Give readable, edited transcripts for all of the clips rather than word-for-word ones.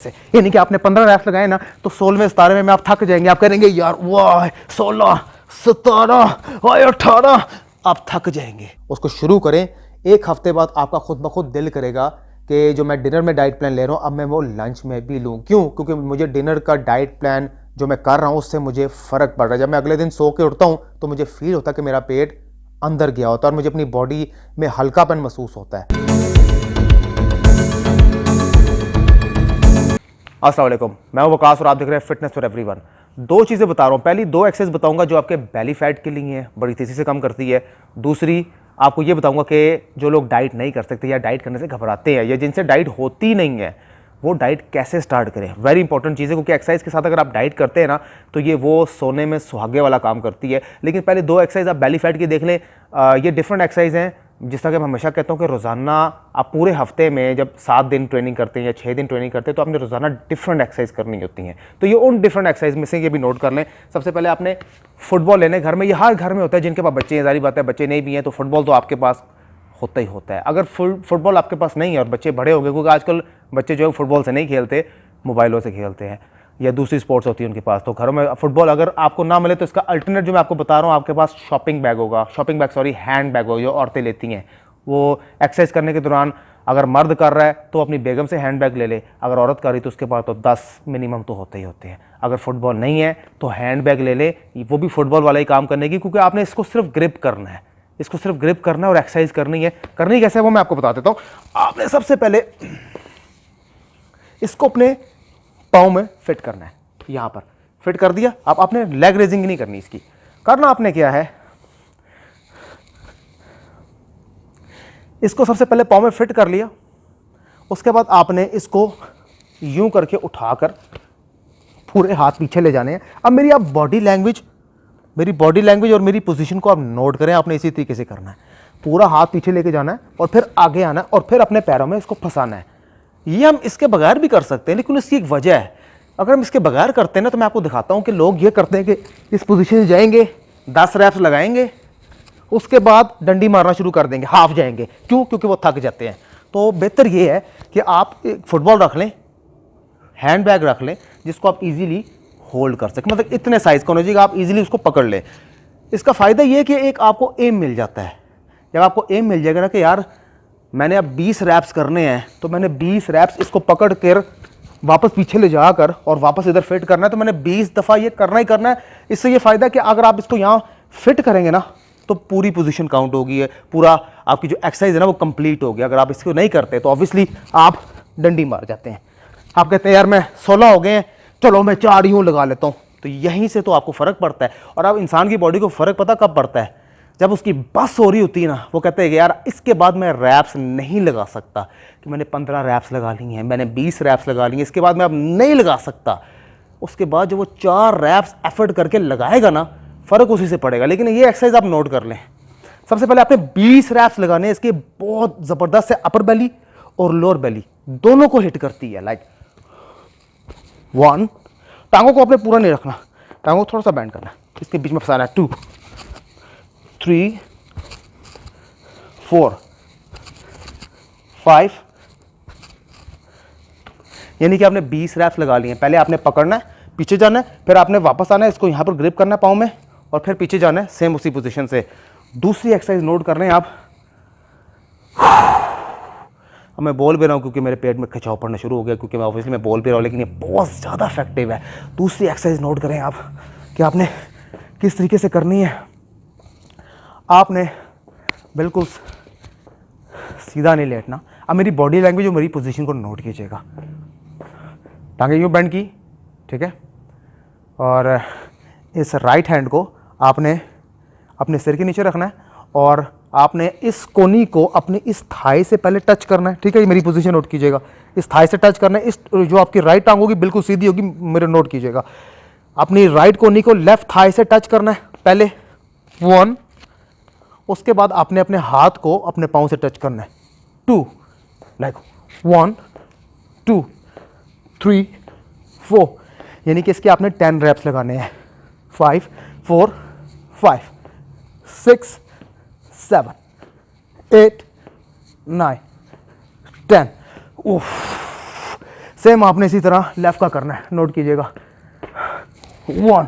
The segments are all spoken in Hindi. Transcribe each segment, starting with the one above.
यानी कि आपने 15 रैप्स लगाए ना तो 16वें 17वें में आप थक जाएंगे। आप करेंगे यार वाह 16 17 18, आप थक जाएंगे। उसको शुरू करें, एक हफ्ते बाद आपका खुद ब खुद दिल करेगा कि जो मैं डिनर में डाइट प्लान ले रहा हूँ अब मैं वो लंच में भी लूँ। क्यों? क्योंकि मुझे डिनर का डाइट प्लान जो मैं कर रहा हूँ उससे मुझे फ़र्क पड़ रहा है। जब मैं अगले दिन सो के उठता हूँ तो मुझे फील होता है कि मेरा पेट अंदर गया होता है और मुझे अपनी बॉडी में हल्कापन महसूस होता है। अस्सलाम वालेकुम, मैं हूं वकास और आप देख रहे हैं फिटनेस फॉर एवरीवन। दो चीज़ें बता रहा हूं। पहली दो एक्सरसाइज बताऊंगा जो आपके बेली फैट के लिए है, बड़ी तेज़ी से कम करती है। दूसरी आपको ये बताऊंगा कि जो लोग डाइट नहीं कर सकते या डाइट करने से घबराते हैं या जिनसे डाइट होती नहीं है वो डाइट कैसे स्टार्ट करें। वेरी इंपॉर्टेंट चीज़ है क्योंकि एक्सरसाइज के साथ अगर आप डाइट करते हैं ना तो ये वो सोने में सुहागे वाला काम करती है। लेकिन पहले दो एक्सरसाइज आप बेली फैट की देख लें। ये डिफरेंट एक्सरसाइज हैं। जिस तरह कि मैं हमेशा कहता हूँ कि रोज़ाना आप पूरे हफ्ते में जब 7 दिन ट्रेनिंग करते हैं या 6 दिन ट्रेनिंग करते हैं तो आपने रोज़ाना डिफरेंट एक्सरसाइज करनी होती हैं। तो ये उन डिफरेंट एक्सरसाइज में से ये भी नोट कर लें। सबसे पहले आपने फुटबॉल लेने घर में, ये हर घर में होता है जिनके पास बच्चे हैं, जारी बात है बच्चे नहीं भी हैं तो फुटबॉल तो आपके पास होता ही होता है। अगर फुटबॉल आपके पास नहीं है और बच्चे बड़े हो गए, क्योंकि आजकल बच्चे जो है फुटबॉल से नहीं खेलते, मोबाइलों से खेलते हैं या दूसरी स्पोर्ट्स होती है उनके पास, तो घरों में फुटबॉल अगर आपको ना मिले तो इसका अल्टरनेट जो मैं आपको बता रहा हूँ, आपके पास शॉपिंग बैग होगा, हैंड बैग होगा जो औरतें लेती हैं। वो एक्सरसाइज करने के दौरान अगर मर्द कर रहा है तो अपनी बेगम से हैंड बैग ले ले, अगर औरत कर रही तो उसके पास तो 10 मिनिमम तो होते ही होते हैं। अगर फुटबॉल नहीं है तो हैंड बैग ले ले, वो भी फुटबॉल वाला ही काम करने की, क्योंकि आपने इसको सिर्फ ग्रिप करना है, इसको सिर्फ ग्रिप करना है और एक्सरसाइज करनी है। करनी कैसे है वो मैं आपको बता देता हूँ। आपने सबसे पहले इसको अपने पाँव में फिट करना है। यहाँ पर फिट कर दिया। अब आपने लेग रेजिंग नहीं करनी, इसकी करना आपने क्या है, इसको सबसे पहले पाँव में फिट कर लिया। उसके बाद आपने इसको यूं करके उठाकर पूरे हाथ पीछे ले जाने हैं। अब मेरी बॉडी लैंग्वेज और मेरी पोजीशन को आप नोट करें। आपने इसी तरीके से करना है, पूरा हाथ पीछे लेके जाना है और फिर आगे आना है और फिर अपने पैरों में इसको फंसाना है। ये हम इसके बगैर भी कर सकते हैं, लेकिन इसकी एक वजह है। अगर हम इसके बगैर करते हैं ना तो मैं आपको दिखाता हूं कि लोग ये करते हैं कि इस पोजीशन से जाएंगे, 10 रैप्स लगाएंगे, उसके बाद डंडी मारना शुरू कर देंगे, हाफ जाएंगे। क्यों? क्योंकि वो थक जाते हैं। तो बेहतर ये है कि आप एक फुटबॉल रख लें, हैंड बैग रख लें जिसको आप इजीली होल्ड कर सकें, मतलब इतने साइज का होना चाहिए आप इजीली उसको पकड़ लें। इसका फ़ायदा ये है कि एक आपको एम मिल जाता है। जब आपको एम मिल जाएगा ना कि यार मैंने अब 20 रैप्स करने हैं तो मैंने 20 रैप्स इसको पकड़ कर वापस पीछे ले जाकर और वापस इधर फिट करना है, तो मैंने 20 दफ़ा ये करना ही करना है। इससे ये फ़ायदा कि अगर आप इसको यहाँ फिट करेंगे ना तो पूरी पोजीशन काउंट होगी है, पूरा आपकी जो एक्सरसाइज है ना वो कंप्लीट होगी। अगर आप इसको नहीं करते तो ऑब्वियसली आप डंडी मार जाते हैं। आप कहते हैं यार मैं 16 हो गए हैं, चलो मैं 4 यूँ लगा लेता हूँ। तो यहीं से तो आपको फ़र्क पड़ता है। और अब इंसान की बॉडी को फ़र्क पता कब पड़ता है, जब उसकी बस हो रही होती है ना, वो कहते हैं कि यार इसके बाद मैं रैप्स नहीं लगा सकता, कि मैंने 15 रैप्स लगा ली हैं, मैंने 20 रैप्स लगा ली हैं, इसके बाद मैं अब नहीं लगा सकता। उसके बाद जब वो 4 रैप्स एफर्ट करके लगाएगा ना, फ़र्क उसी से पड़ेगा। लेकिन ये एक्सरसाइज आप नोट कर लें। सबसे पहले आपने 20 रैप्स लगाने हैं। इसके बहुत ज़बरदस्त से अपर बेली और लोअर बेली दोनों को हिट करती है। लाइक 1, टांगों को आपने पूरा नहीं रखना, टांगों को थोड़ा सा बैंड करना है, इसके बीच में फंसाना है। 2 3 4 5, यानी कि आपने 20 रैप्स लगा लिए हैं। पहले आपने पकड़ना है, पीछे जाना है, फिर आपने वापस आना है, इसको यहाँ पर ग्रिप करना है पाँव में और फिर पीछे जाना है सेम उसी पोजीशन से। दूसरी एक्सरसाइज नोट कर रहे हैं आप। अब मैं बोल भी रहा हूँ क्योंकि मेरे पेट में खिंचाव पड़ना शुरू हो गया, क्योंकि मैं ऑब्वियसली मैं बोल भी रहा हूँ, लेकिन ये बहुत ज़्यादा इफेक्टिव है। दूसरी एक्सरसाइज नोट करें आप कि आपने किस तरीके से करनी है। आपने बिल्कुल सीधा नहीं लेटना। अब मेरी बॉडी लैंग्वेज और मेरी पोजीशन को नोट कीजिएगा। टांगे यूँ बेंड की, ठीक है, और इस राइट हैंड को आपने अपने सिर के नीचे रखना है और आपने इस कोनी को अपनी इस थाई से पहले टच करना है, ठीक है। ये मेरी पोजीशन नोट कीजिएगा, इस थाई से टच करना है। इस जो आपकी राइट टांग होगी बिल्कुल सीधी होगी, मेरे नोट कीजिएगा। अपनी राइट कोनी को लेफ्ट थाई से टच करना है पहले 1, उसके बाद आपने अपने हाथ को अपने पाँव से टच करना है 2, लाइक 1 2 3 4, यानी कि इसके आपने 10 रैप्स लगाने हैं। 5 4 5 6 7 8 9 10। सेम आपने इसी तरह लेफ्ट का करना है, नोट कीजिएगा। 1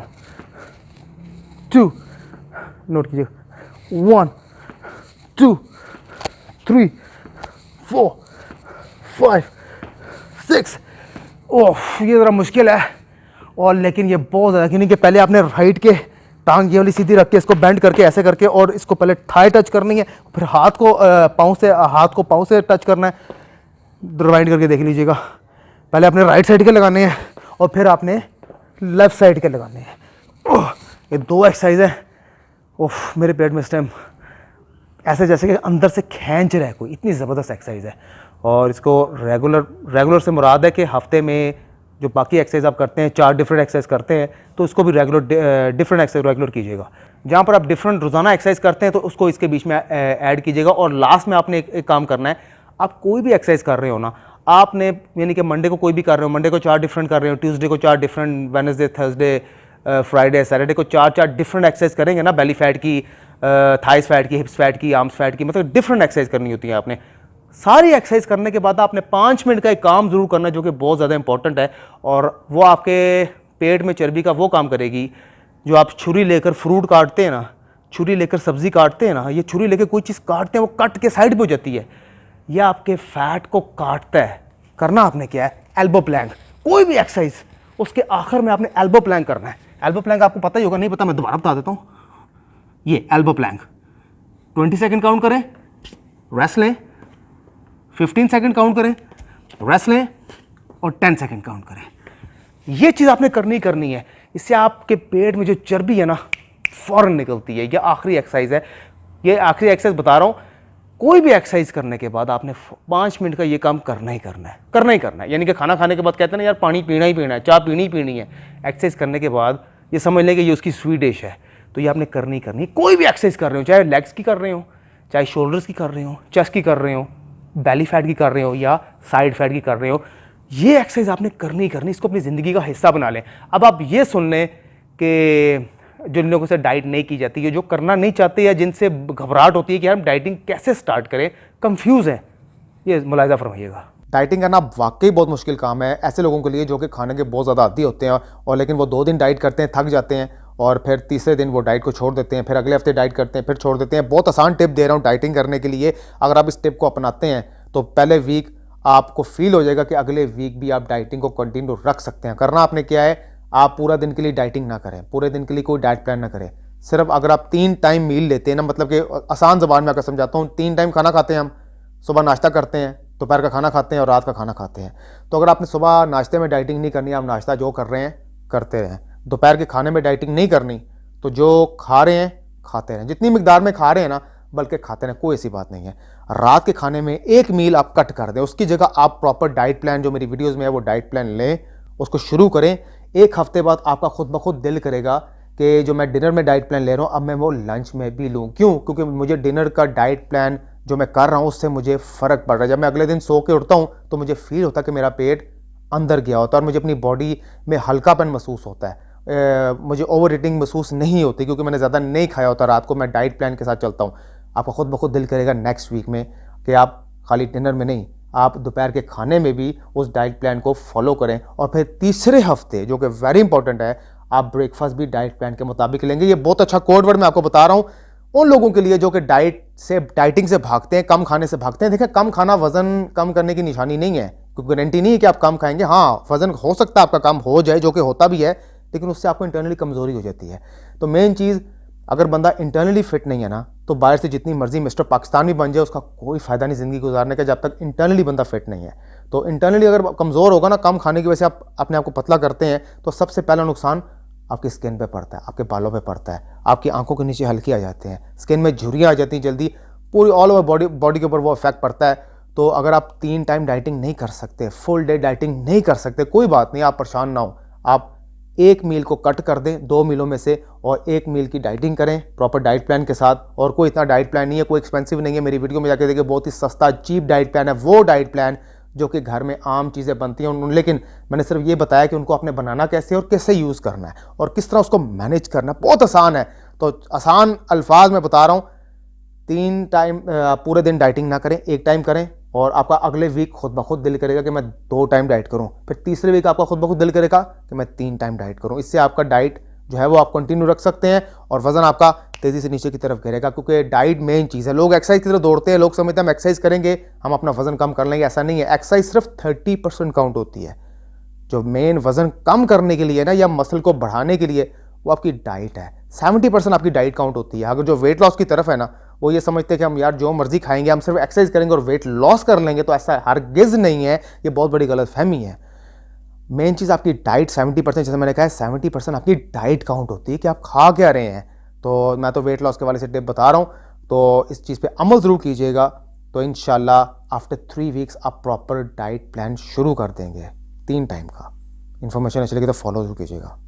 2, नोट कीजिएगा 1 2 3 4 5 6। ओह ये ज़रा मुश्किल है, और लेकिन ये बहुत ज़्यादा, क्योंकि कि पहले आपने राइट के टांग ये वाली सीधी रख के इसको बेंड करके ऐसे करके, और इसको पहले थाई टच करनी है, फिर हाथ को पाँव से टच करना है। रिवाइंड करके देख लीजिएगा, पहले आपने राइट साइड के लगाने हैं और फिर आपने लेफ्ट साइड के लगाने हैं। ओह ये 2 एक्सरसाइज है। ओह मेरे पेट में इस टाइम ऐसे जैसे कि अंदर से खींच रहा है कोई, इतनी ज़बरदस्त एक्सरसाइज है। और इसको रेगुलर से मुराद है कि हफ्ते में जो बाकी एक्सरसाइज आप करते हैं, 4 डिफरेंट एक्सरसाइज करते हैं, तो उसको भी डिफरेंट एक्सरसाइज रेगुलर कीजिएगा। जहाँ पर आप डिफरेंट रोज़ाना एक्सरसाइज करते हैं तो उसको इसके बीच में ऐड कीजिएगा। और लास्ट में आपने एक काम करना है, आप कोई भी एक्सरसाइज कर रहे हो ना, आपने यानी कि मंडे को कोई भी कर रहे हो, मंडे को 4 डिफरेंट कर रहे हो, ट्यूसडे को 4 different, Wednesday, Thursday, Friday, Saturday को 4 डिफरेंट एक्सरसाइज करेंगे ना, बेली फैट की, थाइस फैट की, हिप्स फैट की, आर्म्स फैट की, मतलब डिफरेंट एक्सरसाइज करनी होती है आपने। सारी एक्सरसाइज करने के बाद आपने 5 मिनट का एक काम जरूर करना है जो कि बहुत ज़्यादा इंपॉर्टेंट है, और वो आपके पेट में चर्बी का वो काम करेगी। जो आप छुरी लेकर फ्रूट काटते हैं ना, छुरी लेकर सब्जी काटते हैं ना, ये छुरी लेकर कोई चीज़ काटते हैं वो कट के साइड पे हो जाती है, यह आपके फैट को काटता है। करना आपने क्या है, एल्बो प्लैंक, कोई भी एक्सरसाइज उसके आखिर में आपने एल्बो प्लैंक करना है। एल्बो प्लैंक आपको पता ही होगा, नहीं पता मैं दोबारा बता देता हूँ। ये एल्बो प्लैंक 20 सेकंड काउंट करें, रेस्ट लें, 15 सेकंड काउंट करें, रेस्ट लें, और 10 सेकंड काउंट करें। ये चीज़ आपने करनी है। इससे आपके पेट में जो चर्बी है ना फौरन निकलती है। ये आखिरी एक्सरसाइज है, ये आखिरी एक्सरसाइज बता रहा हूँ। कोई भी एक्सरसाइज करने के बाद आपने 5 मिनट का ये काम करना ही करना है। यानी कि खाना खाने के बाद कहते हैं ना यार पानी पीना ही पीना है, चाय पीनी ही पीनी है। एक्सरसाइज करने के बाद ये समझ लें कि ये उसकी स्वीट डिश है, तो ये आपने करनी है। कोई भी एक्सरसाइज कर रहे हो, चाहे लेग्स की कर रहे हो, चाहे शोल्डर्स की कर रहे हो, चेस्ट की कर रहे हो, बेली फैट की कर रहे हो, या साइड फैट की कर रहे हो, ये एक्सरसाइज आपने करनी। इसको अपनी ज़िंदगी का हिस्सा बना लें। अब आप ये सुन लें कि जिन लोगों से डाइट नहीं की जाती है, जो करना नहीं चाहते या जिनसे घबराहट होती है कि यार हम डाइटिंग कैसे स्टार्ट करें, कंफ्यूज है, ये मुलाहिजा फरमाइएगा। डाइटिंग करना वाकई बहुत मुश्किल काम है ऐसे लोगों के लिए जो कि खाने के बहुत ज़्यादा आदी होते हैं, और लेकिन वो 2 दिन डाइट करते हैं, थक जाते हैं, और फिर तीसरे दिन वो डाइट को छोड़ देते हैं, फिर अगले हफ्ते डाइट करते हैं, फिर छोड़ देते हैं। बहुत आसान टिप दे रहा हूँ डाइटिंग करने के लिए। अगर आप इस टिप को अपनाते हैं तो पहले वीक आपको फील हो जाएगा कि अगले वीक भी आप डाइटिंग को कंटिन्यू रख सकते हैं। करना आपने क्या है, आप पूरा दिन के लिए डाइटिंग ना करें, पूरे दिन के लिए कोई डाइट प्लान ना करें। सिर्फ अगर आप 3 टाइम मील लेते हैं ना, मतलब कि आसान ज़बान में आकर समझाता हूँ, 3 टाइम खाना खाते हैं हम। सुबह नाश्ता करते हैं, दोपहर का खाना खाते हैं और रात का खाना खाते हैं। तो अगर आपने सुबह नाश्ते में डाइटिंग नहीं करनी, आप नाश्ता जो कर रहे हैं करते रहें। दोपहर के खाने में डाइटिंग नहीं करनी, तो जो खा रहे हैं खाते रहें, जितनी मिकदार में खा रहे हैं ना बल्कि खाते रहें, कोई ऐसी बात नहीं है। रात के खाने में 1 मील आप कट कर दें, उसकी जगह आप प्रॉपर डाइट प्लान जो मेरी वीडियोज़ में है वो डाइट प्लान लें, उसको शुरू करें। 1 हफ्ते बाद आपका खुद ब खुद दिल करेगा कि जो मैं डिनर में डाइट प्लान ले रहा हूँ अब मैं वो लंच में भी लूँ। क्यों? क्योंकि मुझे डिनर का डाइट प्लान जो मैं कर रहा हूँ उससे मुझे फ़र्क पड़ रहा है। जब मैं अगले दिन सो के उठता हूँ तो मुझे फील होता है कि मेरा पेट अंदर गया होता है और मुझे अपनी बॉडी में हल्कापन महसूस होता है। मुझे ओवर ईटिंग महसूस नहीं होती क्योंकि मैंने ज़्यादा नहीं खाया होता रात को। मैं डाइट प्लान के साथ चलता हूँ। आपका खुद ब खुद दिल करेगा नेक्स्ट वीक में कि आप खाली डिनर में नहीं, आप दोपहर के खाने में भी उस डाइट प्लान को फॉलो करें। और फिर तीसरे हफ्ते जो कि वेरी इंपॉर्टेंट है, आप ब्रेकफास्ट भी डाइट प्लान के मुताबिक लेंगे। ये बहुत अच्छा कोड वर्ड मैं आपको बता रहा हूँ उन लोगों के लिए जो कि डाइटिंग से भागते हैं, कम खाने से भागते हैं। देखिए, कम खाना वजन कम करने की निशानी नहीं है, कोई गारंटी नहीं है कि आप कम खाएंगे। हाँ, वजन हो सकता है आपका कम हो जाए, जो कि होता भी है, लेकिन उससे आपको इंटरनली कमजोरी हो जाती है। तो मेन चीज़, अगर बंदा इंटरनली फिट नहीं है ना, तो बाहर से जितनी मर्जी मिस्टर पाकिस्तान भी बन जाए उसका कोई फ़ायदा नहीं ज़िंदगी गुजारने का, जब तक इंटरनली बंदा फिट नहीं है। तो इंटरनली अगर कमज़ोर होगा ना, कम खाने की वजह से आप अपने आप को पतला करते हैं, तो सबसे पहला नुकसान आपकी स्किन पे पड़ता है, आपके बालों पे पड़ता है, आपकी आंखों के नीचे हल्के आ जाते हैं, स्किन में झुर्रियाँ आ जाती हैं जल्दी, पूरी ऑल ओवर बॉडी के ऊपर वो इफेक्ट पड़ता है। तो अगर आप 3 टाइम डाइटिंग नहीं कर सकते, फुल डे डाइटिंग नहीं कर सकते, कोई बात नहीं, आप परेशान ना हो। आप 1 मील को कट कर दें 2 मीलों में से और 1 मील की डाइटिंग करें प्रॉपर डाइट प्लान के साथ। और कोई इतना डाइट प्लान नहीं है, कोई एक्सपेंसिव नहीं है। मेरी वीडियो में जाके देखिए, बहुत ही सस्ता चीप डाइट प्लान है, वो डाइट प्लान जो कि घर में आम चीज़ें बनती हैं। लेकिन मैंने सिर्फ ये बताया कि उनको आपने बनाना कैसे और कैसे यूज़ करना है और किस तरह उसको मैनेज करना है। बहुत आसान है। तो आसान अल्फाज में बता रहा हूँ, 3 टाइम पूरे दिन डाइटिंग ना करें, 1 टाइम करें, और आपका अगले वीक खुद ब खुद दिल करेगा कि मैं 2 टाइम डाइट करूं, फिर तीसरे वीक आपका खुद ब खुद दिल करेगा कि मैं 3 टाइम डाइट करूं। इससे आपका डाइट जो है वो आप कंटिन्यू रख सकते हैं और वजन आपका तेज़ी से नीचे की तरफ गिरेगा, क्योंकि डाइट मेन चीज़ है। लोग एक्सरसाइज की तरफ दौड़ते हैं, लोग समझते हैं हम एक्सरसाइज करेंगे हम अपना वजन कम कर लेंगे, ऐसा नहीं है। एक्सरसाइज सिर्फ 30% काउंट होती है। जो मेन वजन कम करने के लिए ना या मसल को बढ़ाने के लिए वो आपकी डाइट है। 70% आपकी डाइट काउंट होती है। अगर जो वेट लॉस की तरफ है ना वो ये समझते हैं कि हम यार जो मर्जी खाएंगे, हम सिर्फ एक्सरसाइज करेंगे और वेट लॉस कर लेंगे, तो ऐसा हरगिज़ नहीं है। ये बहुत बड़ी गलतफहमी है। मेन चीज़ आपकी डाइट 70%, जैसे मैंने कहा 70% आपकी डाइट काउंट होती है कि आप खा क्या रहे हैं। तो मैं तो वेट लॉस के वाले से टिप बता रहा हूँ, तो इस चीज़ पे अमल ज़रूर कीजिएगा। तो इंशाल्लाह आफ्टर 3 वीक्स आप प्रॉपर डाइट प्लान शुरू कर देंगे 3 टाइम का। इन्फॉर्मेशन अच्छी लगी तो फॉलो ज़रूर कीजिएगा।